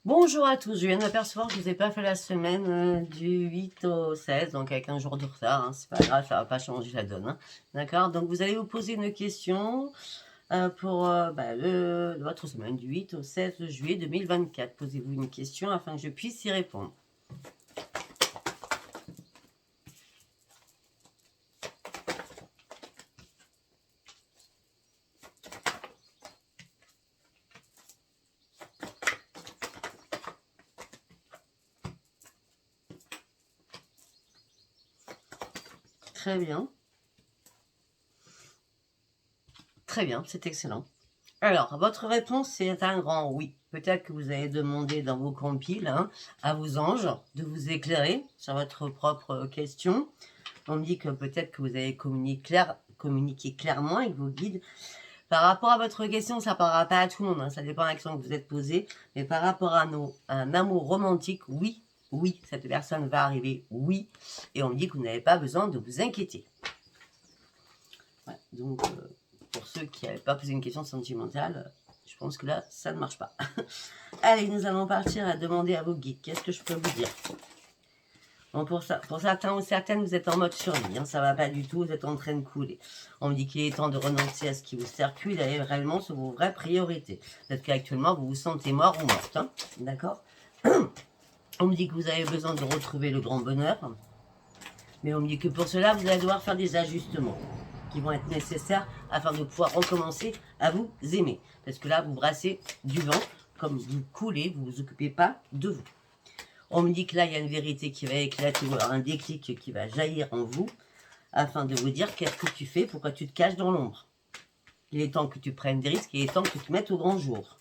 Bonjour à tous, je viens de m'apercevoir que je ne vous ai pas fait la semaine du 8 au 16, donc avec un jour de retard, hein, c'est pas grave, ça ne va pas changer la donne. Hein. D'accord. Donc vous allez vous poser une question pour votre semaine du 8 au 16 juillet 2024. Posez-vous une question afin que je puisse y répondre. Très bien. Très bien, c'est excellent. Alors, votre réponse, c'est un grand oui. Peut-être que vous avez demandé dans vos compiles à vos anges de vous éclairer sur votre propre question. On me dit que peut-être que vous avez communiqué clairement avec vos guides. Par rapport à votre question, ça ne parlera pas à tout le monde, hein, ça dépend de la question que vous êtes posée. Mais par rapport à un amour romantique, oui, cette personne va arriver, oui. Et on me dit que vous n'avez pas besoin de vous inquiéter. Ouais, donc, pour ceux qui n'avaient pas posé une question sentimentale, je pense que là, ça ne marche pas. Allez, nous allons partir à demander à vos guides. Qu'est-ce que je peux vous dire ? Bon, pour certains ou certaines, vous êtes en mode survie, hein, ça ne va pas du tout, vous êtes en train de couler. On me dit qu'il est temps de renoncer à ce qui vous sert plus, d'aller réellement sur vos vraies priorités. Peut-être qu'actuellement, vous vous sentez mort ou morte, hein, d'accord. On me dit que vous avez besoin de retrouver le grand bonheur, mais on me dit que pour cela, vous allez devoir faire des ajustements qui vont être nécessaires afin de pouvoir recommencer à vous aimer. Parce que là, vous brassez du vent, comme vous coulez, vous ne vous occupez pas de vous. On me dit que là, il y a une vérité qui va éclater, ou alors un déclic qui va jaillir en vous, afin de vous dire qu'est-ce que tu fais, pourquoi tu te caches dans l'ombre. Il est temps que tu prennes des risques, il est temps que tu te mettes au grand jour.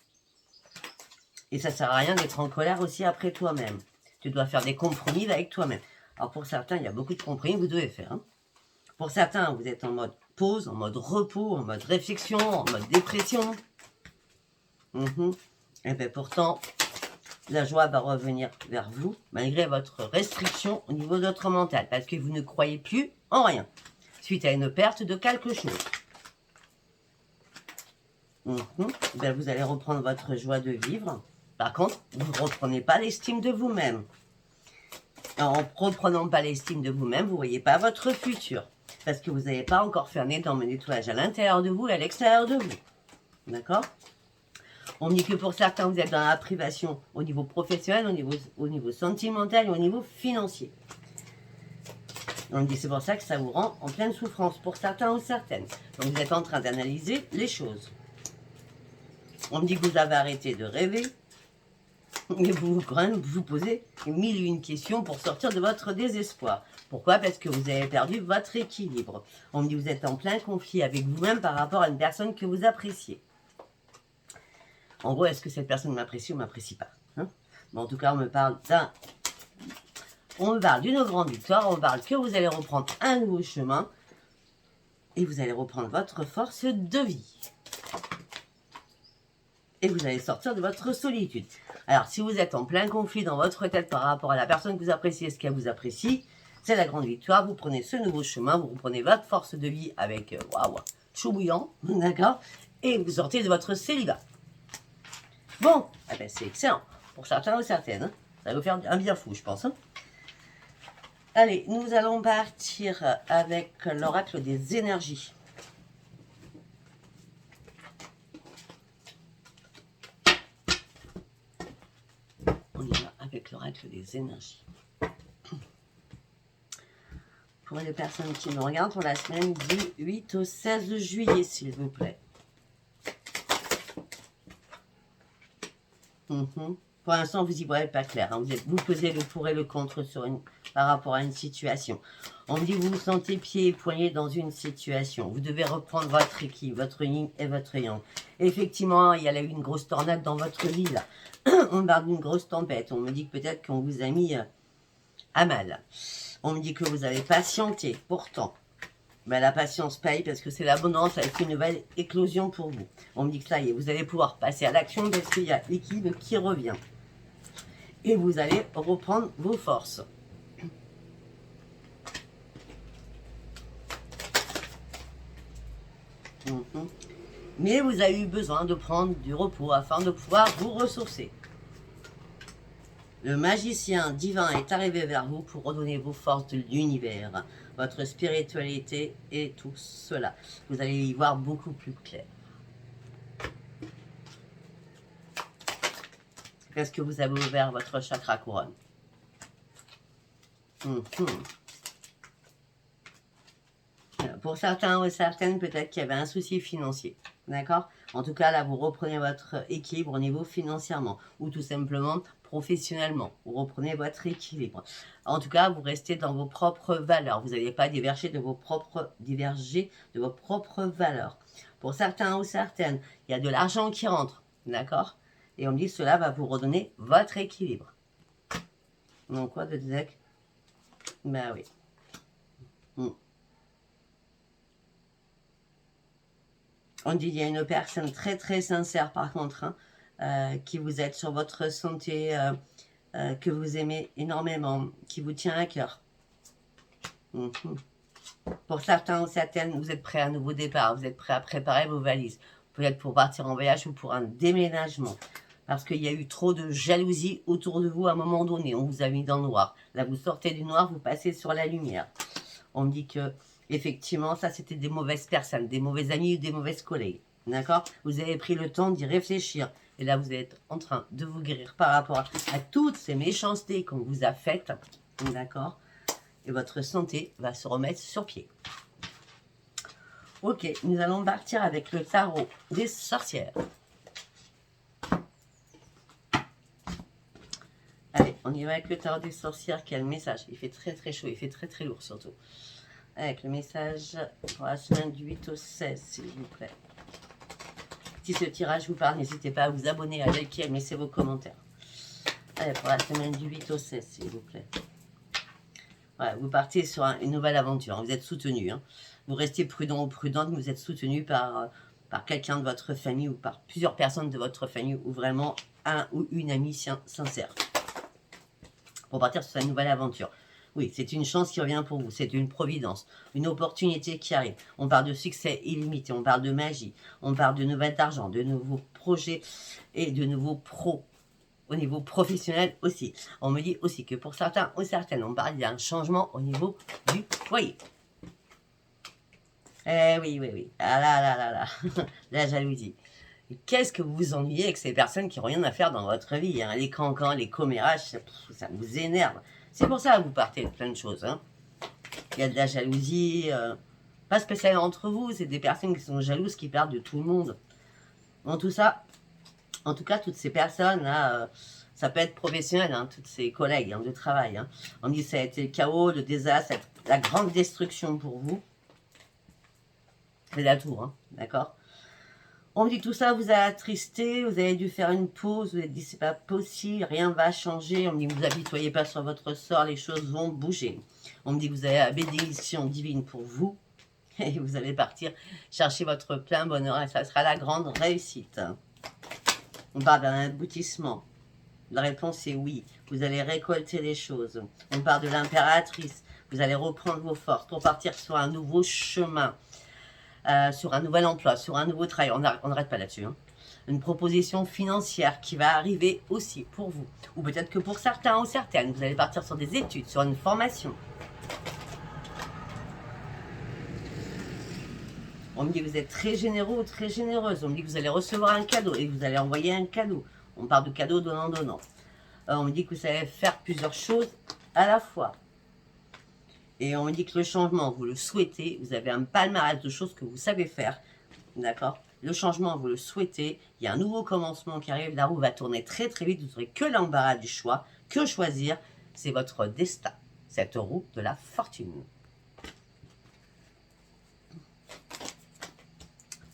Et ça ne sert à rien d'être en colère aussi après toi-même. Tu dois faire des compromis avec toi-même. Alors pour certains, il y a beaucoup de compromis que vous devez faire. Hein. Pour certains, vous êtes en mode pause, en mode repos, en mode réflexion, en mode dépression. Et bien pourtant, la joie va revenir vers vous, malgré votre restriction au niveau de votre mental, parce que vous ne croyez plus en rien, suite à une perte de quelque chose. Ben vous allez reprendre votre joie de vivre. Par contre, vous ne reprenez pas l'estime de vous-même. En ne reprenant pas l'estime de vous-même, vous ne voyez pas votre futur, parce que vous n'avez pas encore fait un énorme nettoyage à l'intérieur de vous et à l'extérieur de vous. D'accord ? On me dit que pour certains, vous êtes dans la privation au niveau professionnel, au niveau sentimental et au niveau financier. On me dit c'est pour ça que ça vous rend en pleine souffrance pour certains ou certaines. Donc vous êtes en train d'analyser les choses. On me dit que vous avez arrêté de rêver. Mais vous posez mille et une questions pour sortir de votre désespoir. Pourquoi ? Parce que vous avez perdu votre équilibre. On me dit que vous êtes en plein conflit avec vous-même par rapport à une personne que vous appréciez. En gros, est-ce que cette personne m'apprécie ou m'apprécie pas, hein? Mais en tout cas, on me parle d'une grande victoire, on me parle que vous allez reprendre un nouveau chemin et vous allez reprendre votre force de vie. Et vous allez sortir de votre solitude. Alors, si vous êtes en plein conflit dans votre tête par rapport à la personne que vous appréciez et ce qu'elle vous apprécie, c'est la grande victoire. Vous prenez ce nouveau chemin, vous reprenez votre force de vie avec chaud bouillant, d'accord? Et vous sortez de votre célibat. Bon, eh ben c'est excellent. Pour certains ou certaines, hein. Ça va vous faire un bien fou, je pense. Hein. Allez, nous allons partir avec l'oracle des énergies. On y va avec l'oracle des énergies. Pour les personnes qui me regardent, pour la semaine du 8 au 16 juillet, s'il vous plaît. Pour l'instant, vous n'y voyez pas clair. Hein. Vous pesez le pour et le contre par rapport à une situation. On me dit que vous vous sentez pieds et poignets dans une situation. Vous devez reprendre votre équilibre, votre yin et votre yang. Effectivement, il y a eu une grosse tornade dans votre vie. Là. On parle d'une grosse tempête. On me dit que peut-être qu'on vous a mis à mal. On me dit que vous avez patienté. Pourtant, ben, la patience paye parce que c'est l'abondance avec une nouvelle éclosion pour vous. On me dit que ça y est, vous allez pouvoir passer à l'action parce qu'il y a l'équilibre qui revient. Et vous allez reprendre vos forces. Mais vous avez eu besoin de prendre du repos afin de pouvoir vous ressourcer. Le magicien divin est arrivé vers vous pour redonner vos forces de l'univers, votre spiritualité et tout cela. Vous allez y voir beaucoup plus clair. Qu'est-ce que vous avez ouvert votre chakra couronne? Pour certains ou certaines, peut-être qu'il y avait un souci financier. D'accord? En tout cas, là, vous reprenez votre équilibre au niveau financièrement ou tout simplement professionnellement. Vous reprenez votre équilibre. En tout cas, vous restez dans vos propres valeurs. Vous n'allez pas diverger de vos propres valeurs. Pour certains ou certaines, il y a de l'argent qui rentre. D'accord? Et on dit que cela va vous redonner votre équilibre. Donc quoi de deck? Ben oui. On dit qu'il y a une personne très très sincère par contre, qui vous aide sur votre santé, que vous aimez énormément, qui vous tient à cœur. Pour certains ou certaines, vous êtes prêts à un nouveau départ, vous êtes prêts à préparer vos valises, peut-être pour partir en voyage ou pour un déménagement. Parce qu'il y a eu trop de jalousie autour de vous à un moment donné, on vous a mis dans le noir. Là, vous sortez du noir, vous passez sur la lumière. On me dit que, effectivement, ça c'était des mauvaises personnes, des mauvais amis ou des mauvaises collègues. D'accord? Vous avez pris le temps d'y réfléchir. Et là, vous êtes en train de vous guérir par rapport à toutes ces méchancetés qu'on vous a faites. D'accord? Et votre santé va se remettre sur pied. Ok, nous allons partir avec le tarot des sorcières. Allez, on y va avec le tarot des sorcières qui a le message. Il fait très très chaud, il fait très très lourd surtout. Avec le message pour la semaine du 8 au 16, s'il vous plaît. Si ce tirage vous parle, n'hésitez pas à vous abonner, à liker, à laisser vos commentaires. Allez, pour la semaine du 8 au 16, s'il vous plaît. Voilà, vous partez sur une nouvelle aventure, vous êtes soutenu. Hein. Vous restez prudent ou prudente, vous êtes soutenu par quelqu'un de votre famille ou par plusieurs personnes de votre famille ou vraiment un ou une amie sincère. Pour partir sur une nouvelle aventure. Oui, c'est une chance qui revient pour vous, c'est une providence, une opportunité qui arrive. On parle de succès illimité, on parle de magie, on parle de nouvelles d'argent, de nouveaux projets et de nouveaux pros au niveau professionnel aussi. On me dit aussi que pour certains ou certaines, on parle d'un changement au niveau du foyer. Eh oui, oui, oui. Ah là là là là, la jalousie. Qu'est-ce que vous vous ennuyez avec ces personnes qui n'ont rien à faire dans votre vie, hein? Les cancans, les commérages, ça vous énerve. C'est pour ça que vous partez de plein de choses. Hein. Il y a de la jalousie, pas spécialement entre vous, c'est des personnes qui sont jalouses, qui parlent de tout le monde. En tout cas, toutes ces personnes-là, ça peut être professionnel, hein, toutes ces collègues hein, de travail. Hein. On dit que ça a été le chaos, le désastre, la grande destruction pour vous. C'est la tour, hein, d'accord? On me dit que tout ça vous a attristé, vous avez dû faire une pause, vous avez dit c'est pas possible, rien va changer. On me dit que vous n'apitoyez pas sur votre sort, les choses vont bouger. On me dit que vous avez la bénédiction divine pour vous et vous allez partir chercher votre plein bonheur et ça sera la grande réussite. On parle d'un aboutissement. La réponse est oui. Vous allez récolter les choses. On parle de l'impératrice. Vous allez reprendre vos forces pour partir sur un nouveau chemin. Sur un nouvel emploi, sur un nouveau travail. On n'arrête pas là-dessus. Hein. Une proposition financière qui va arriver aussi pour vous. Ou peut-être que pour certains ou certaines, vous allez partir sur des études, sur une formation. On me dit que vous êtes très généreux ou très généreuse. On me dit que vous allez recevoir un cadeau et que vous allez envoyer un cadeau. On parle de cadeau donnant-donnant. On me dit que vous allez faire plusieurs choses à la fois. Et on me dit que le changement, vous le souhaitez, vous avez un palmarès de choses que vous savez faire, d'accord? Le changement, vous le souhaitez, il y a un nouveau commencement qui arrive, la roue va tourner très très vite, vous n'aurez que l'embarras du choix, que choisir, c'est votre destin, cette roue de la fortune.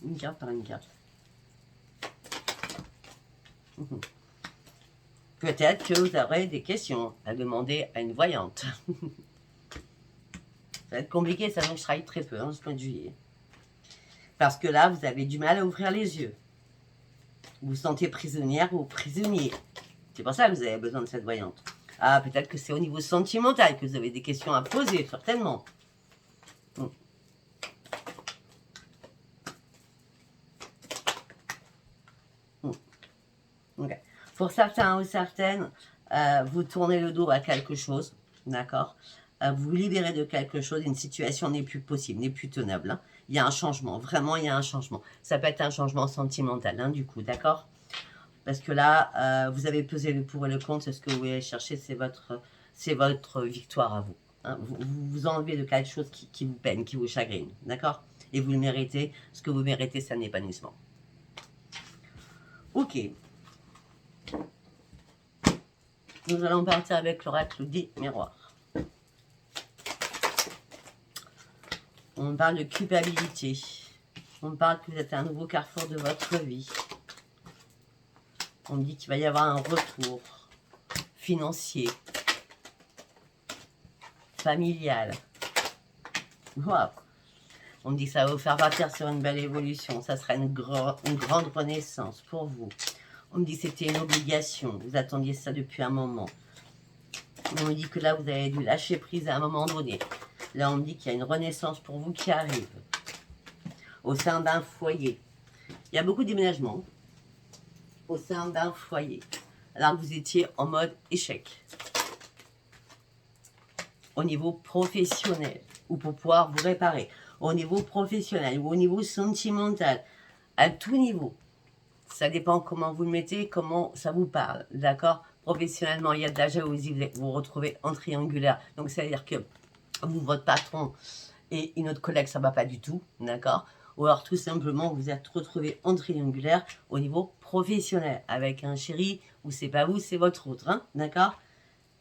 Une carte par une carte. Peut-être que vous aurez des questions à demander à une voyante. Ça va être compliqué, ça donc je travaille très peu, hein, ce mois de juillet. Parce que là, vous avez du mal à ouvrir les yeux. Vous vous sentez prisonnière ou prisonnier. C'est pour ça que vous avez besoin de cette voyante. Ah, peut-être que c'est au niveau sentimental que vous avez des questions à poser, certainement. Okay. Pour certains ou certaines, Vous tournez le dos à quelque chose, d'accord? Vous vous libérez de quelque chose, une situation n'est plus possible, n'est plus tenable. Hein. Il y a un changement, vraiment il y a un changement. Ça peut être un changement sentimental, hein, du coup, d'accord? Parce que là, vous avez pesé le pour et le contre, ce que vous voulez chercher, c'est votre victoire à vous. Hein. Vous vous enlevez de quelque chose qui vous peine, qui vous chagrine, d'accord? Et vous le méritez, ce que vous méritez, c'est un épanouissement. Ok. Nous allons partir avec l'oracle des miroirs. On parle de culpabilité. On parle que vous êtes à un nouveau carrefour de votre vie. On me dit qu'il va y avoir un retour financier, familial. Wow. On me dit que ça va vous faire partir sur une belle évolution. Ça sera une grande renaissance pour vous. On me dit que c'était une obligation. Vous attendiez ça depuis un moment. On me dit que là, vous avez dû lâcher prise à un moment donné. Là, on me dit qu'il y a une renaissance pour vous qui arrive. Au sein d'un foyer. Il y a beaucoup de déménagements. Au sein d'un foyer. Alors que vous étiez en mode échec. Au niveau professionnel. Ou pour pouvoir vous réparer. Au niveau professionnel ou au niveau sentimental. À tout niveau. Ça dépend comment vous le mettez, comment ça vous parle. D'accord? Professionnellement, il y a de la jalousie. Vous vous retrouvez en triangulaire. Donc, c'est-à-dire que vous, votre patron et une autre collègue, ça ne va pas du tout. D'accord? Ou alors, tout simplement, vous êtes retrouvé en triangulaire au niveau professionnel. Avec un chéri, ou c'est pas vous, c'est votre autre. Hein? D'accord?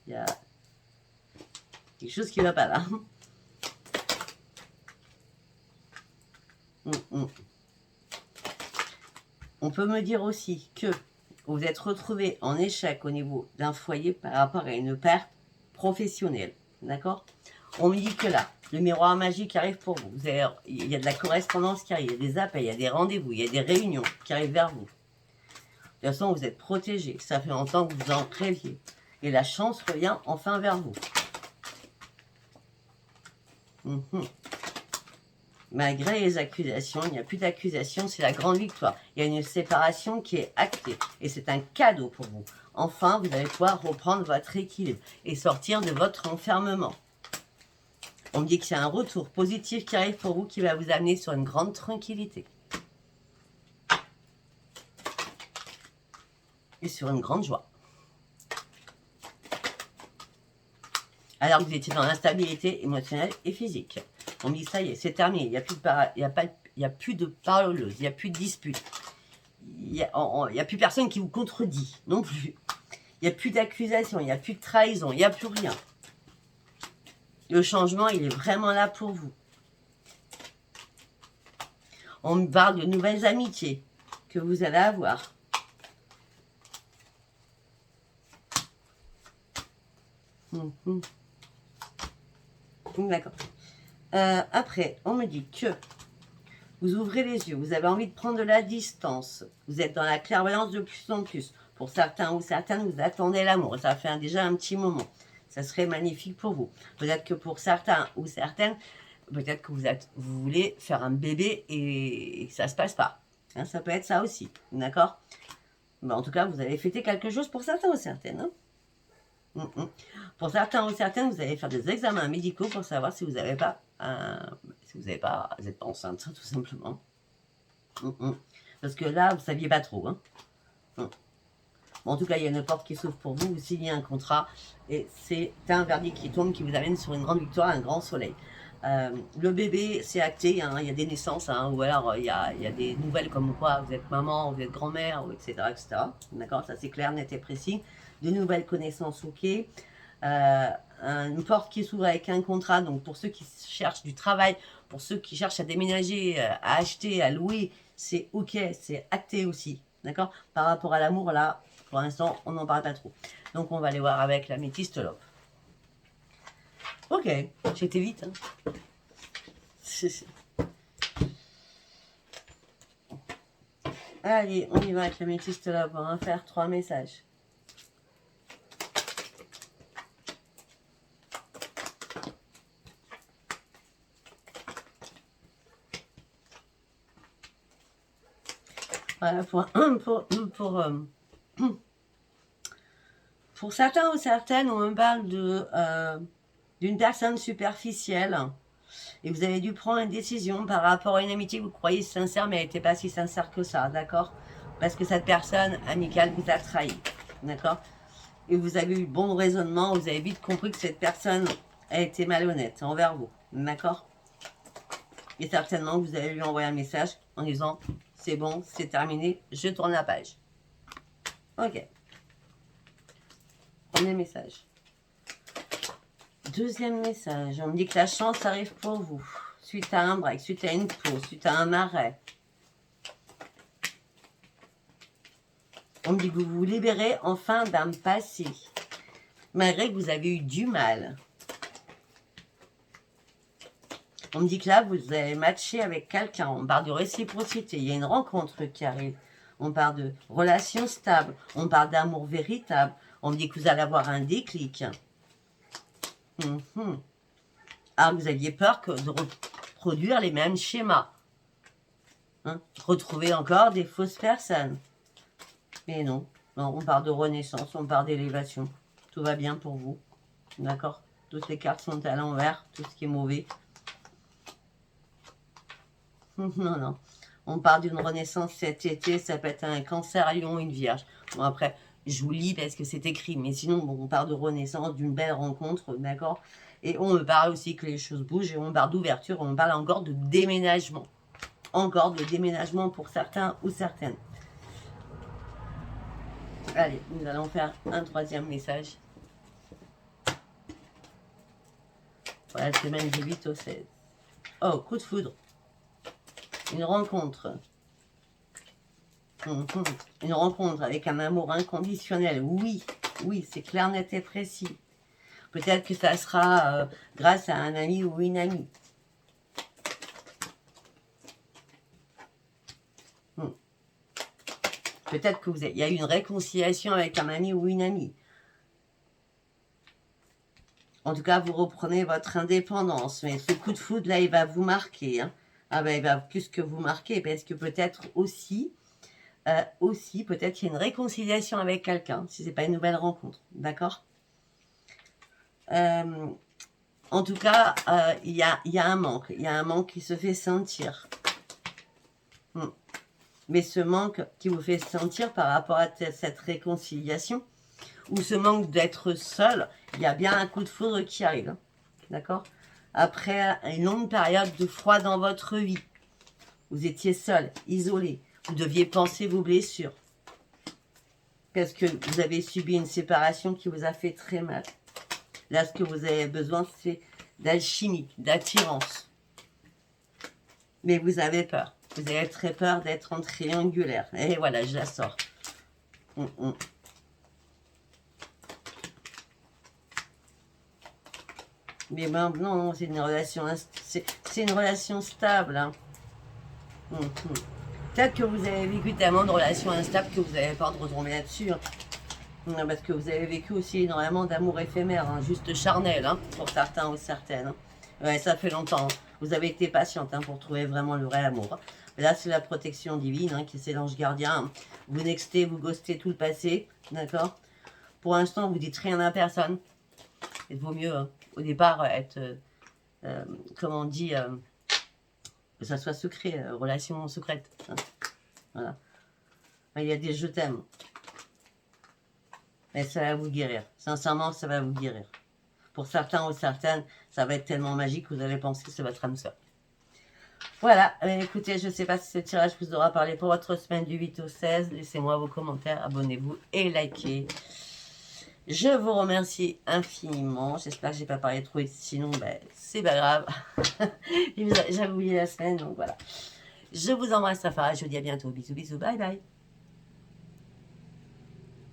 Il y a quelque chose qui ne va pas là. On peut me dire aussi que vous êtes retrouvé en échec au niveau d'un foyer par rapport à une perte professionnelle. D'accord? On me dit que là, le miroir magique arrive pour vous. Il y a de la correspondance qui arrive, il y a des appels, il y a des rendez-vous, il y a des réunions qui arrivent vers vous. De toute façon, vous êtes protégé. Ça fait longtemps que vous en rêviez. Et la chance revient enfin vers vous. Malgré les accusations, il n'y a plus d'accusations, c'est la grande victoire. Il y a une séparation qui est actée et c'est un cadeau pour vous. Enfin, vous allez pouvoir reprendre votre équilibre et sortir de votre enfermement. On me dit que c'est un retour positif qui arrive pour vous qui va vous amener sur une grande tranquillité. Et sur une grande joie. Alors que vous étiez dans l'instabilité émotionnelle et physique. On me dit ça y est, c'est terminé. Il n'y a plus de parleuse, il n'y a plus de dispute. Il n'y a plus personne qui vous contredit non plus. Il n'y a plus d'accusation, il n'y a plus de trahison, il n'y a plus rien. Le changement, il est vraiment là pour vous. On me parle de nouvelles amitiés que vous allez avoir. D'accord. Après, on me dit que vous ouvrez les yeux, vous avez envie de prendre de la distance. Vous êtes dans la clairvoyance de plus en plus. Pour certains ou certaines, vous attendez l'amour. Ça fait déjà un petit moment. Ça serait magnifique pour vous. Peut-être que pour certains ou certaines, peut-être que vous voulez faire un bébé et ça ne se passe pas. Hein, ça peut être ça aussi. D'accord? Mais en tout cas, vous allez fêter quelque chose pour certains ou certaines. Hein. Pour certains ou certaines, vous allez faire des examens médicaux pour savoir si vous n'avez pas, vous n'êtes pas enceinte, tout simplement. Parce que là, vous ne saviez pas trop. Hein. Bon, en tout cas, il y a une porte qui s'ouvre pour vous. Vous signez un contrat et c'est un verdict qui tombe qui vous amène sur une grande victoire, un grand soleil. Le bébé, c'est acté. Hein, il y a des naissances, hein, ou alors il y a des nouvelles comme quoi vous êtes maman, vous êtes grand-mère, etc. etc. D'accord, ça c'est clair, net et précis. De nouvelles connaissances, ok. Une porte qui s'ouvre avec un contrat, donc pour ceux qui cherchent du travail, pour ceux qui cherchent à déménager, à acheter, à louer, c'est ok, c'est acté aussi, d'accord. Par rapport à l'amour, là, pour l'instant, on n'en parle pas trop. Donc on va aller voir avec la métiste Love. Ok, j'étais vite. Hein. Allez, on y va avec la métiste Love, on va faire 3 messages. Voilà, pour Pour certains ou certaines, on me parle d'une personne superficielle et vous avez dû prendre une décision par rapport à une amitié que vous croyez sincère, mais elle n'était pas si sincère que ça, d'accord? Parce que cette personne amicale vous a trahi, d'accord? Et vous avez eu bon raisonnement, vous avez vite compris que cette personne a été malhonnête envers vous, d'accord? Et certainement, vous avez lui envoyé un message en disant « C'est bon, c'est terminé, je tourne la page. » Ok. Premier message. Deuxième message. On me dit que la chance arrive pour vous. Suite à un break, suite à une pause, suite à un arrêt. On me dit que vous vous libérez enfin d'un passé. Malgré que vous avez eu du mal. On me dit que là, vous avez matché avec quelqu'un. On parle de réciprocité. Il y a une rencontre qui arrive. On parle de relations stables. On parle d'amour véritable. On me dit que vous allez avoir un déclic. Alors, vous aviez peur de reproduire les mêmes schémas. Hein? Retrouver encore des fausses personnes. Mais non. Non, on parle de renaissance. On parle d'élévation. Tout va bien pour vous. D'accord? Toutes les cartes sont à l'envers. Tout ce qui est mauvais. Non, non. On parle d'une renaissance cet été. Ça peut être un cancer, lion, une vierge. Bon, après, je vous lis parce que c'est écrit. Mais sinon, bon, on parle de renaissance, d'une belle rencontre. D'accord? Et on me parle aussi que les choses bougent. Et on parle d'ouverture. On parle encore de déménagement. Encore de déménagement pour certains ou certaines. Allez, nous allons faire un troisième message. Pour la semaine du 8 au 16. Oh, coup de foudre. Une rencontre. Une rencontre avec un amour inconditionnel. Oui, oui, c'est clair, net et précis. Peut-être que ça sera grâce à un ami ou une amie. Peut-être que il y a eu une réconciliation avec un ami ou une amie. En tout cas, vous reprenez votre indépendance. Mais ce coup de foudre, là, il va vous marquer. Hein. Ah ben, il va plus que vous marquer. Parce que peut-être aussi, peut-être qu'il y a une réconciliation avec quelqu'un. Si ce n'est pas une nouvelle rencontre. D'accord? En tout cas, il y a un manque. Il y a un manque qui se fait sentir. Mais ce manque qui vous fait sentir par rapport à cette réconciliation, ou ce manque d'être seul, il y a bien un coup de foudre qui arrive. Hein. D'accord? Après une longue période de froid dans votre vie, vous étiez seul, isolé, vous deviez penser vos blessures. Parce que vous avez subi une séparation qui vous a fait très mal. Là, ce que vous avez besoin, c'est d'alchimie, d'attirance. Mais vous avez peur. Vous avez très peur d'être en triangulaire. Et voilà, je la sors. Mais ben, non, c'est une relation, une relation stable. Hein. Peut-être que vous avez vécu tellement de relations instables que vous n'avez peur de retomber là-dessus. Hein. Parce que vous avez vécu aussi énormément d'amour éphémère, hein, juste charnel, hein, pour certains ou certaines. Hein. Ouais, ça fait longtemps. Hein. Vous avez été patiente hein, pour trouver vraiment le vrai amour. Hein. Là, c'est la protection divine, hein, qui c'est l'ange gardien. Hein. Vous nextez, vous ghostez tout le passé, d'accord? Pour l'instant, vous dites rien à personne. Il vaut mieux, hein, au départ, être, comment on dit, que ça soit secret, relation secrète. Hein. Voilà. Il y a des je t'aime. Mais ça va vous guérir. Sincèrement, ça va vous guérir. Pour certains ou certaines, ça va être tellement magique que vous allez penser que c'est votre âme sœur. Voilà, écoutez, je ne sais pas si ce tirage vous aura parlé pour votre semaine du 8 au 16. Laissez-moi vos commentaires, abonnez-vous et likez. Je vous remercie infiniment. J'espère que je n'ai pas parlé trop, sinon, ben, c'est pas grave. J'avais oublié la semaine, donc voilà. Je vous embrasse, Safara. Je vous dis à bientôt. Bisous, bisous, bye bye.